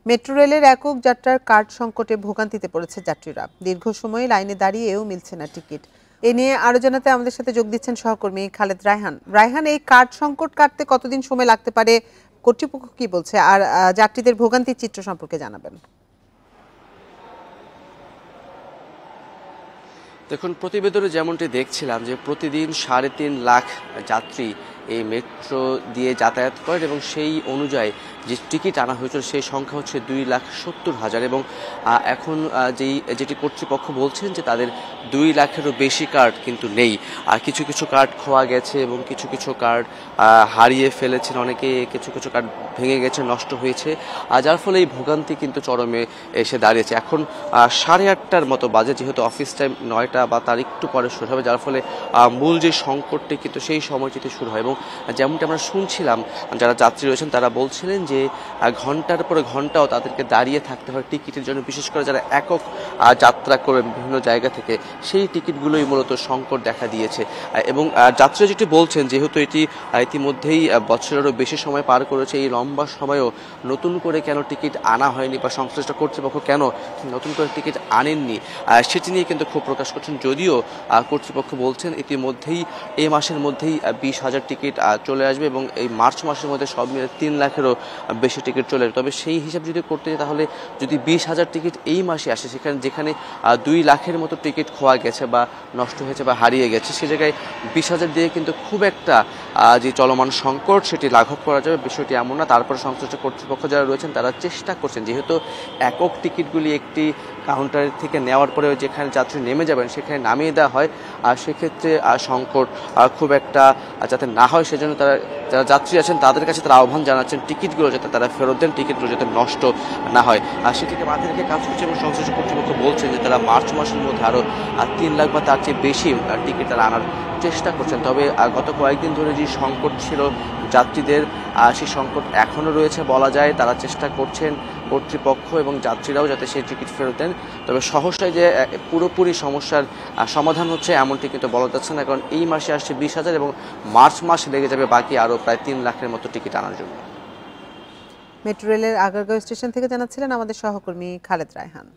Metro রেলের একক যাত্রার কার্ড সংকটে ভোগান্তিতে পড়েছে যাত্রীরা। দীর্ঘ সময় লাইনে দাঁড়িয়েও মিলছে না টিকিট। এ নিয়ে আরো জানাতে আমাদের সাথে যোগ দিচ্ছেন সহকর্মী খালেদ রায়হান। রায়হান, এই কার্ড সংকট কাটতে কতদিন সময় লাগতে পারে, কর্তৃপক্ষ কি বলছে, আর যাত্রীদের ভোগান্তির চিত্র সম্পর্কে জানাবেন। দেখুন, প্রতিবেদনে যেমনটি দেখছিলাম যে প্রতিদিন ৩.৫ লাখ যাত্রী এই মেট্রো দিয়ে যাতায়াত করেন এবং সেই অনুযায়ী যে টিকিট আনা হয়েছিল সেই সংখ্যা হচ্ছে 2,70,000 এবং এখন যেটি কর্তৃপক্ষ বলছেন যে তাদের 2 লাখেরও বেশি কার্ড কিন্তু নেই। আর কিছু কিছু কার্ড খোয়া গেছে এবং কিছু কিছু কার্ড হারিয়ে ফেলেছেন অনেকে, কিছু কিছু কার্ড ভেঙে গেছে, নষ্ট হয়েছে, যার ফলে এই ভোগান্তি কিন্তু চরমে এসে দাঁড়িয়েছে। এখন 8:30টার মতো বাজে, যেহেতু অফিস টাইম 9টা বা তার একটু পরে শুরু হবে, যার ফলে মূল যে সংকটটি কিন্তু সেই সময়টিতে শুরু হয়। এবং যেমনটি আমরা শুনছিলাম, যারা যাত্রী রয়েছেন তারা বলছিলেন যে ঘন্টার পরে ঘন্টাও তাদেরকে দাঁড়িয়ে থাকতে হয় টিকিটের জন্য। বিশেষ করে যারা একক যাত্রা করবেন বিভিন্ন জায়গা থেকে, সেই টিকিটগুলোই মূলত সংকট দেখা দিয়েছে। এবং যাত্রীরা যেটি বলছেন, যেহেতু এটি ইতিমধ্যেই বছরেরও বেশি সময় পার করেছে, এই লম্বা সময়ও নতুন করে কেন টিকিট আনা হয়নি বা সংশ্লিষ্ট কর্তৃপক্ষ কেন নতুন করে টিকিট আনেননি, সেটি নিয়ে কিন্তু ক্ষোভ প্রকাশ করছেন। যদিও কর্তৃপক্ষ বলছেন ইতিমধ্যেই এই মাসের মধ্যেই 20,000 টিকিট চলে আসবে এবং এই মার্চ মাসের মধ্যে সব মিলে 3 লাখেরও বেশি টিকিট চলে আসবে। তবে সেই হিসাব যদি করতে যাই, তাহলে যদি 20,000 টিকিট এই মাসে আসে, যেখানে 2 লাখের মতো টিকিট খোয়া গেছে বা নষ্ট হয়েছে বা হারিয়ে গেছে, সে জায়গায় 20,000 দিয়ে কিন্তু খুব একটা যে চলমান সংকট সেটি লাঘব করা যাবে বিষয়টি এমন না। তারপরে সংশ্লিষ্ট কর্তৃপক্ষ যারা রয়েছেন তারা চেষ্টা করছেন, যেহেতু একক টিকিটগুলি একটি কাউন্টার থেকে নেওয়ার পরে যেখানে যাত্রী নেমে যাবেন সেখানে নামিয়ে দেওয়া হয়, আর সেক্ষেত্রে সংকট খুব একটা যাতে না হয় সেজন্য যারা যাত্রী আছেন তাদের কাছে তারা আহ্বান জানাচ্ছেন টিকিটগুলো যাতে তারা ফেরত দেন, টিকিটগুলো যাতে নষ্ট না হয়। আর সেটিকে মাথায় রেখে কাজ করছে এবং সংশ্লিষ্ট কর্তৃপক্ষ বলছেন যে তারা মার্চ মাসের মধ্যে আরও 3 লাখ বা তার চেয়ে বেশি টিকিট তারা আনার চেষ্টা করছেন। তবে গত কয়েকদিন ধরে যে সংকট ছিল যাত্রীদের, সেই সংকট এখনও রয়েছে বলা যায়। তারা চেষ্টা করছেন কর্তৃপক্ষ এবং যাত্রীরাও যাতে সেই টিকিট ফেরত দেন। তবে সহসায় যে পুরোপুরি সমস্যার সমাধান হচ্ছে এমনটি কিন্তু বলা যাচ্ছে না, কারণ এই মাসে আসছে 20,000 এবং মার্চ মাস লেগে যাবে বাকি আরও প্রায় 3 লাখের মতো টিকিট আনার জন্য। মেট্রো রেলের আগারগাঁও স্টেশন থেকে জানাচ্ছিলেন আমাদের সহকর্মী খালেদ রায়হান।